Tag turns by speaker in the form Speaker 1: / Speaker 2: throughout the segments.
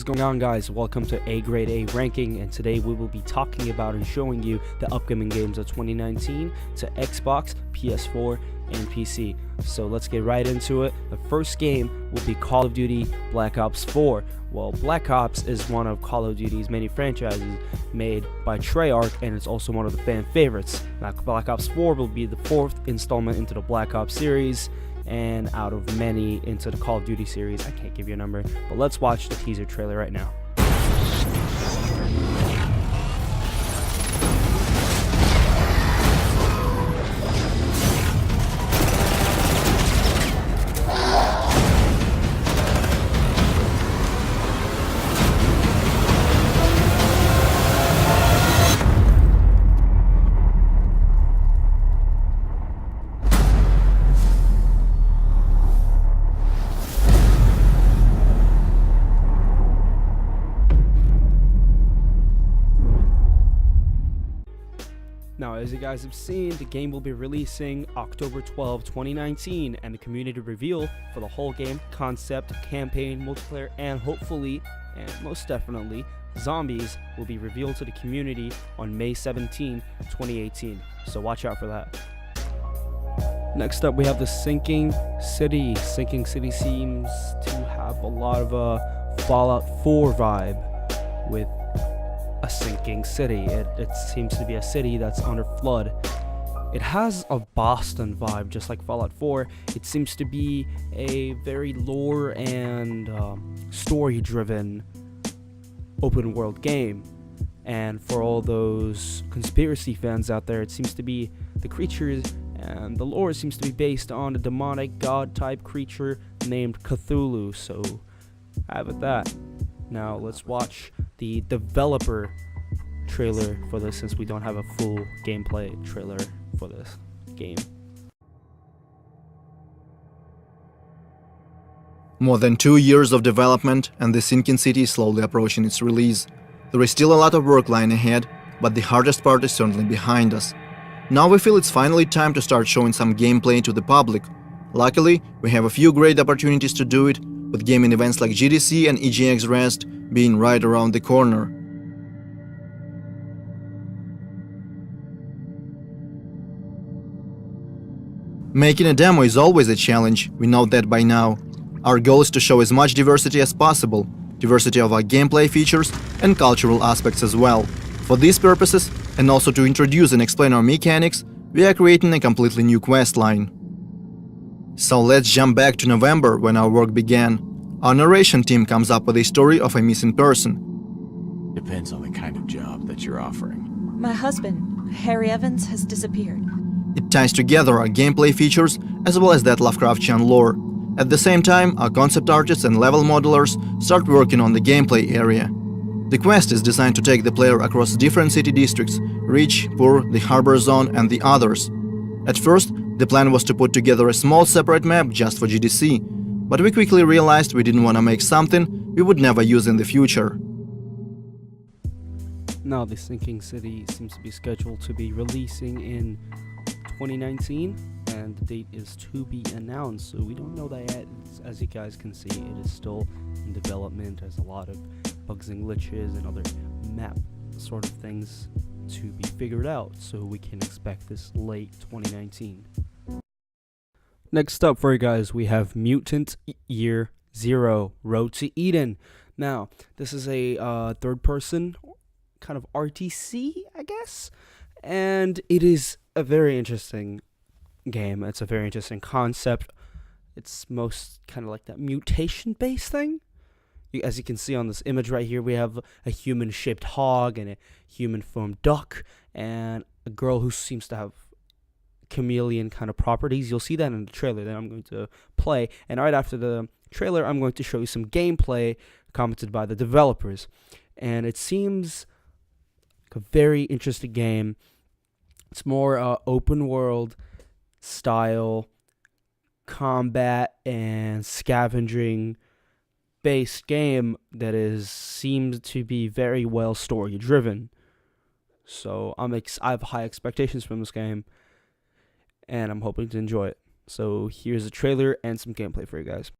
Speaker 1: going on, guys? Welcome to A Grade A Ranking, and today we will be talking about and showing you the upcoming games of 2019 to Xbox, PS4, and PC. So let's get right into it. The first game will be Call of Duty Black Ops 4. Well, Black Ops is one of Call of Duty's many franchises made by Treyarch, and it's also one of the fan favorites. Now, Black Ops 4 will be the fourth installment into the Black Ops series, and out of many into the Call of Duty series. I can't give you a number, but let's watch the teaser trailer right now. Now, as you guys have seen, the game will be releasing October 12, 2019, and the community reveal for the whole game, concept, campaign, multiplayer, and hopefully, and most definitely, zombies will be revealed to the community on May 17, 2018. So watch out for that. Next up, we have the Sinking City. Sinking City seems to have a lot of a Fallout 4 vibe with a sinking city. It seems to be a city that's under flood. It has a Boston vibe, just like Fallout 4. It seems to be a very lore and story-driven open world game. And for all those conspiracy fans out there, it seems to be the creatures and the lore seems to be based on a demonic god-type creature named Cthulhu. So have it that. Now let's watch the developer trailer for this, since we don't have a full gameplay trailer for this game.
Speaker 2: More than 2 years of development, and the Sinking City is slowly approaching its release. There is still a lot of work lying ahead, but the hardest part is certainly behind us. Now we feel it's finally time to start showing some gameplay to the public. Luckily, we have a few great opportunities to do it, with gaming events like GDC and EGX Rest being right around the corner. Making a demo is always a challenge, we know that by now. Our goal is to show as much diversity as possible, diversity of our gameplay features and cultural aspects as well. For these purposes, and also to introduce and explain our mechanics, we are creating a completely new quest line. So let's jump back to November, when our work began. Our narration team comes up with a story of a missing person.
Speaker 3: Depends on the kind of job that you're offering.
Speaker 4: My husband, Harry Evans, has disappeared.
Speaker 2: It ties together our gameplay features as well as that Lovecraftian lore. At the same time, our concept artists and level modelers start working on the gameplay area. The quest is designed to take the player across different city districts: Rich, Poor, the Harbor Zone, and the others. At first, the plan was to put together a small separate map just for GDC, but we quickly realized we didn't want to make something we would never use in the future.
Speaker 1: Now, the Sinking City seems to be scheduled to be releasing in 2019, and the date is to be announced, so we don't know that yet. As you guys can see, it is still in development. There's a lot of bugs and glitches and other map sort of things to be figured out, so we can expect this late 2019. Next up for you guys, we have Mutant Year Zero: Road to Eden. Now, this is a third-person kind of RTC, I guess, and it is a very interesting game. It's a very interesting concept. It's most kind of like that mutation-based thing. As you can see on this image right here, we have a human-shaped hog and a human-formed duck and a girl who seems to have chameleon kind of properties. You'll see that in the trailer that I'm going to play, and right after the trailer I'm going to show you some gameplay commented by the developers, and it seems like a very interesting game. It's more open world style combat and scavenging based game that seems to be very well story driven. So I have high expectations from this game, and I'm hoping to enjoy it. So here's a trailer and some gameplay for you guys.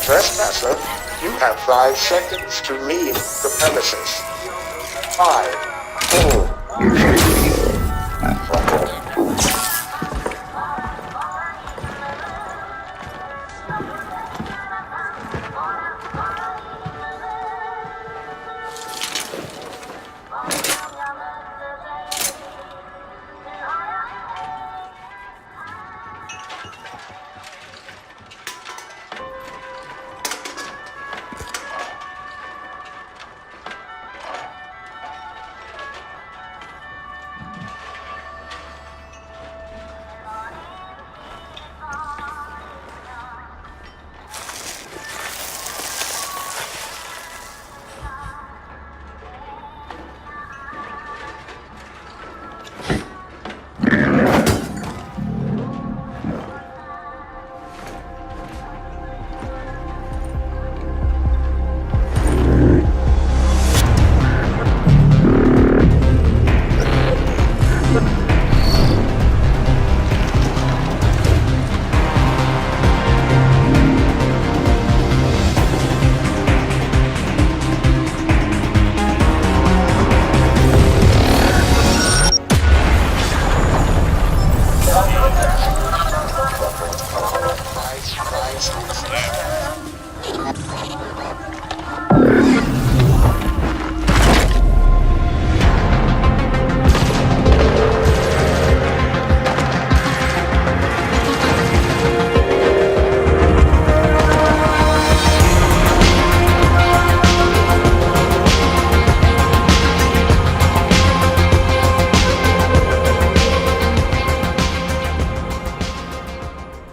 Speaker 5: Trespasser, you have 5 seconds to leave the premises. 5, 4, 3.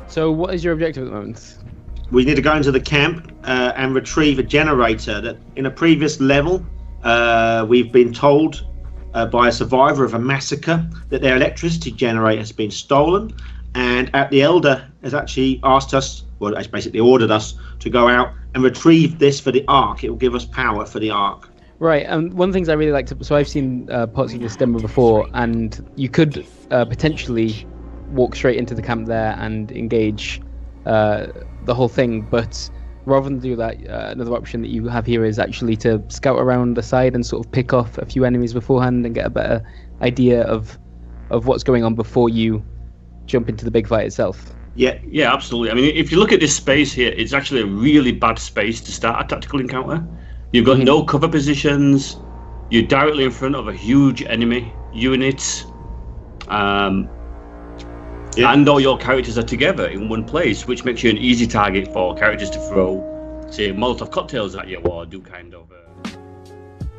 Speaker 6: So what is your objective at the moment?
Speaker 7: We need to go into the camp and retrieve a generator that in a previous level we've been told by a survivor of a massacre that their electricity generator has been stolen, and the Elder has actually asked us, well, has basically ordered us to go out and retrieve this for the Ark. It will give us power for the Ark.
Speaker 6: Right, one of the things I really like to... So I've seen parts of this demo before, and you could potentially walk straight into the camp there and engage the whole thing, but rather than do that, another option that you have here is actually to scout around the side and sort of pick off a few enemies beforehand and get a better idea of what's going on before you jump into the big fight itself.
Speaker 8: Yeah, absolutely. I mean, if you look at this space here, it's actually a really bad space to start a tactical encounter. You've got no cover positions. You're directly in front of a huge enemy unit. And all your characters are together in one place, which makes you an easy target for characters to throw, say, Molotov cocktails at you or do kind of...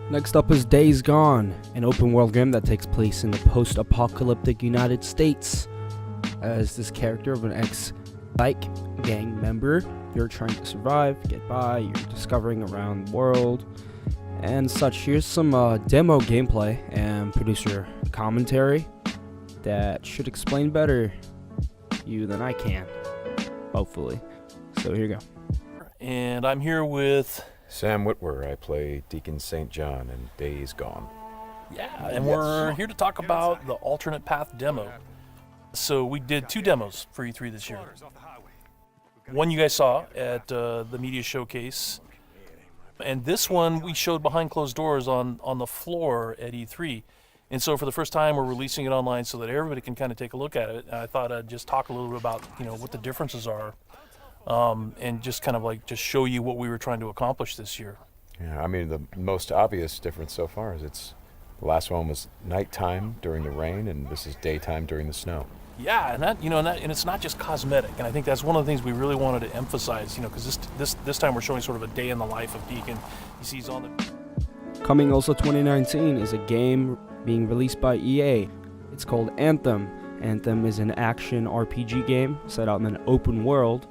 Speaker 1: Next up is Days Gone, an open-world game that takes place in the post-apocalyptic United States. As this character of an ex-bike gang member, you're trying to survive, get by, you're discovering around the world, and such. Here's some demo gameplay and producer commentary that should explain better you than I can, hopefully. So here you go.
Speaker 9: And I'm here with
Speaker 10: Sam Whitwer. I play Deacon St. John in Days Gone.
Speaker 9: Yeah, and we're here to talk about the alternate path demo. So we did 2 demos for E3 this year. One you guys saw at the media showcase, and this one we showed behind closed doors on the floor at E3. And so for the first time, we're releasing it online so that everybody can kind of take a look at it. And I thought I'd just talk a little bit about, what the differences are, and just kind of just show you what we were trying to accomplish this year.
Speaker 10: Yeah, I mean, the most obvious difference so far is the last one was nighttime during the rain, and this is daytime during the snow.
Speaker 9: Yeah, and and it's not just cosmetic. And I think that's one of the things we really wanted to emphasize, because this time we're showing sort of a day in the life of Deacon. He sees all the...
Speaker 1: Coming also 2019 is a game being released by EA. It's called Anthem. Anthem is an action RPG game set out in an open world.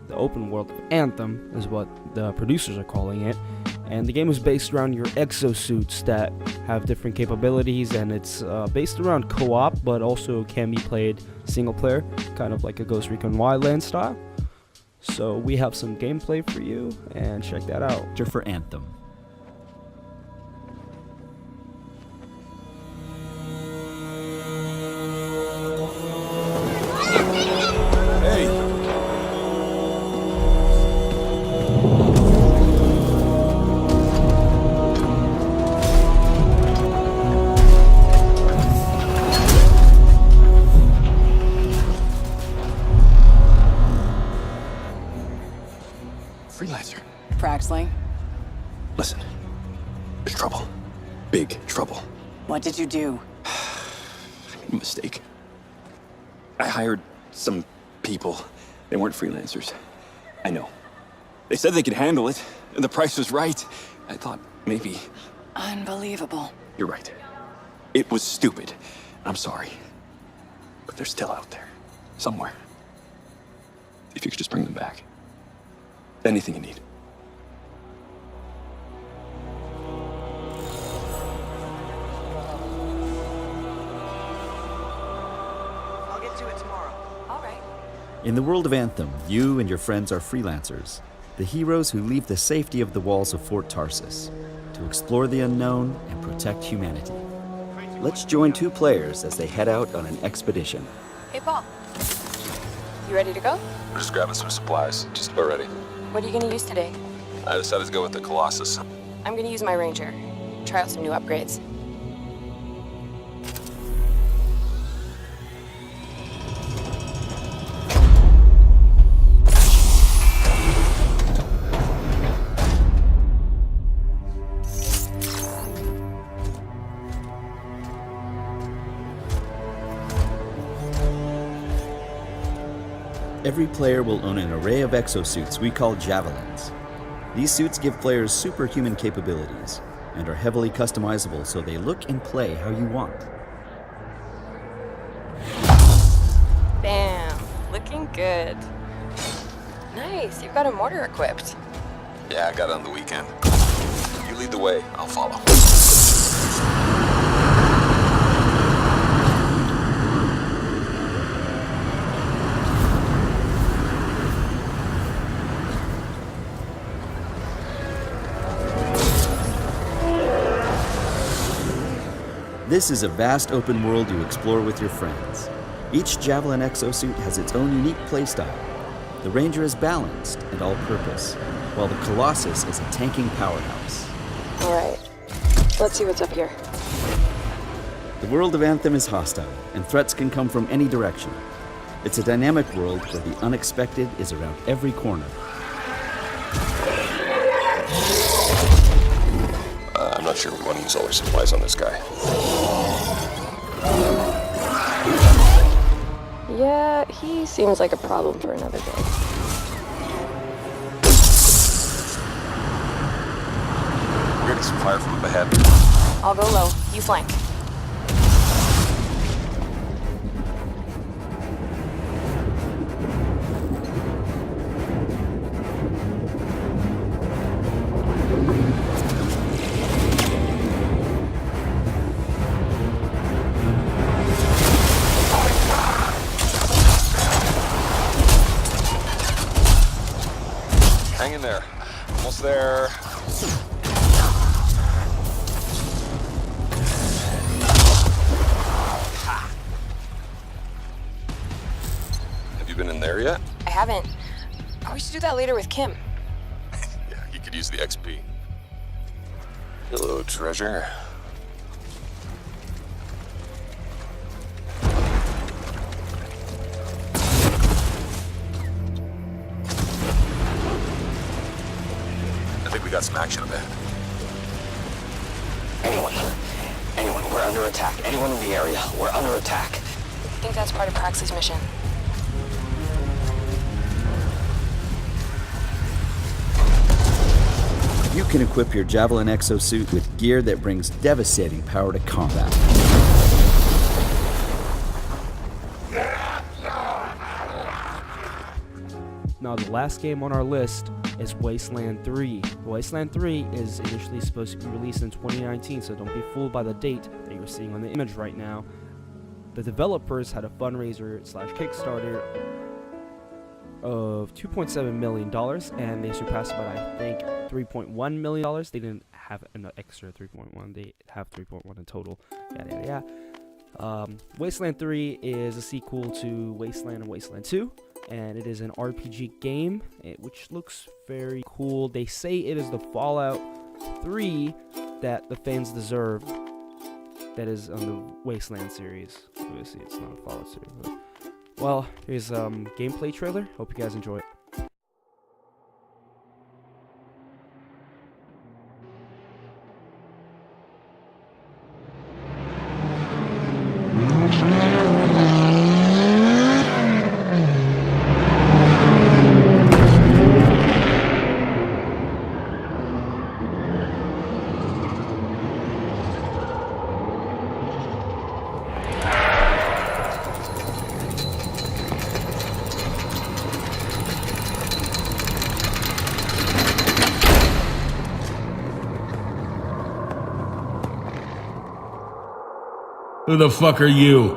Speaker 1: The open world of Anthem is what the producers are calling it. And the game is based around your exosuits that have different capabilities, and it's based around co-op, but also can be played single player, kind of like a Ghost Recon Wildlands style. So we have some gameplay for you, and check that out.
Speaker 11: For Anthem. Praxling.
Speaker 3: Listen, there's trouble. Big trouble.
Speaker 11: What did you do?
Speaker 3: I made a mistake. I hired some people. They weren't freelancers. I know. They said they could handle it, and the price was right. I thought maybe...
Speaker 11: Unbelievable.
Speaker 3: You're right. It was stupid. I'm sorry. But they're still out there. Somewhere. If you could just bring them back. Anything you need.
Speaker 11: I'll get to it tomorrow. All right.
Speaker 12: In the world of Anthem, you and your friends are freelancers, the heroes who leave the safety of the walls of Fort Tarsus to explore the unknown and protect humanity. Let's join 2 players as they head out on an expedition.
Speaker 13: Hey, Paul. You ready to go?
Speaker 10: We're just grabbing some supplies. Just about ready.
Speaker 13: What are you going to use today?
Speaker 10: I decided to go with the Colossus.
Speaker 13: I'm going to use my Ranger. Try out some new upgrades.
Speaker 12: Every player will own an array of exosuits we call Javelins. These suits give players superhuman capabilities and are heavily customizable so they look and play how you want.
Speaker 13: Bam. Looking good. Nice. You've got a mortar equipped.
Speaker 10: Yeah, I got it on the weekend. You lead the way, I'll follow.
Speaker 12: This is a vast open world you explore with your friends. Each Javelin exosuit has its own unique playstyle. The Ranger is balanced and all-purpose, while the Colossus is a tanking powerhouse.
Speaker 13: All right. Let's see what's up here.
Speaker 12: The world of Anthem is hostile, and threats can come from any direction. It's a dynamic world where the unexpected is around every corner.
Speaker 10: I'm not sure we want to use all our supplies on this guy.
Speaker 13: Yeah, he seems like a problem for another day.
Speaker 10: We're getting some fire from up ahead.
Speaker 13: I'll go low. You flank.
Speaker 10: Hang in there. Almost there. Have you been in there yet?
Speaker 13: I haven't. Oh, we should do that later with Kim.
Speaker 10: Yeah, you could use the XP. Hello, treasure. I think we got some action up ahead.
Speaker 14: Anyone, we're under attack. Anyone in the area, we're under attack.
Speaker 13: I think that's part of Praxley's mission.
Speaker 12: You can equip your Javelin exosuit with gear that brings devastating power to combat.
Speaker 1: Now, the last game on our list is Wasteland 3. Wasteland 3 is initially supposed to be released in 2019, so don't be fooled by the date that you're seeing on the image right now. The developers had a fundraiser / Kickstarter of $2.7 million, and they surpassed about, I think, $3.1 million. They didn't have an extra 3.1, they have 3.1 in total. Yada, yada. Wasteland 3 is a sequel to Wasteland and Wasteland 2. And it is an RPG game, which looks very cool. They say it is the Fallout 3 that the fans deserve. That is on the Wasteland series. Obviously, it's not a Fallout series. But, well, here's a gameplay trailer. Hope you guys enjoy it.
Speaker 15: Who the fuck are you?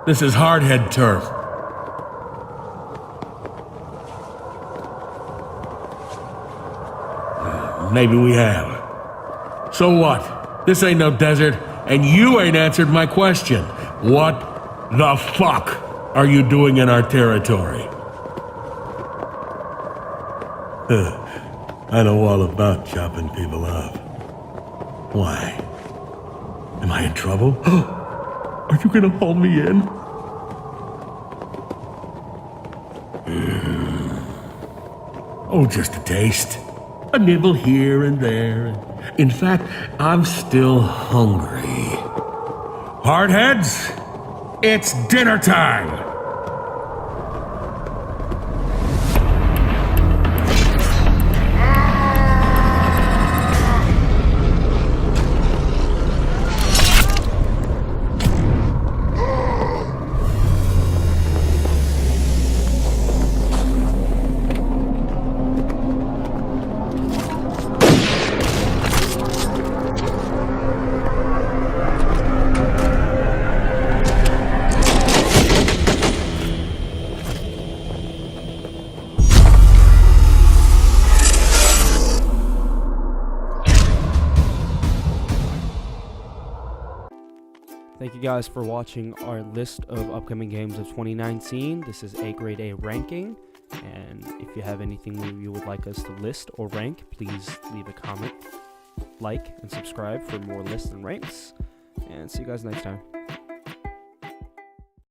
Speaker 15: This is Hardhead turf. Maybe we have. So what? This ain't no desert, and you ain't answered my question. What the fuck are you doing in our territory? I know all about chopping people up. Why? Am I in trouble? Are you gonna haul me in? Oh, just a taste. A nibble here and there. In fact, I'm still hungry. Hardheads, it's dinner time!
Speaker 1: Thank you guys for watching our list of upcoming games of 2019. This is A Grade A ranking, and if you have anything you would like us to list or rank, please leave a comment, like, and subscribe for more lists and ranks, and see you guys next time.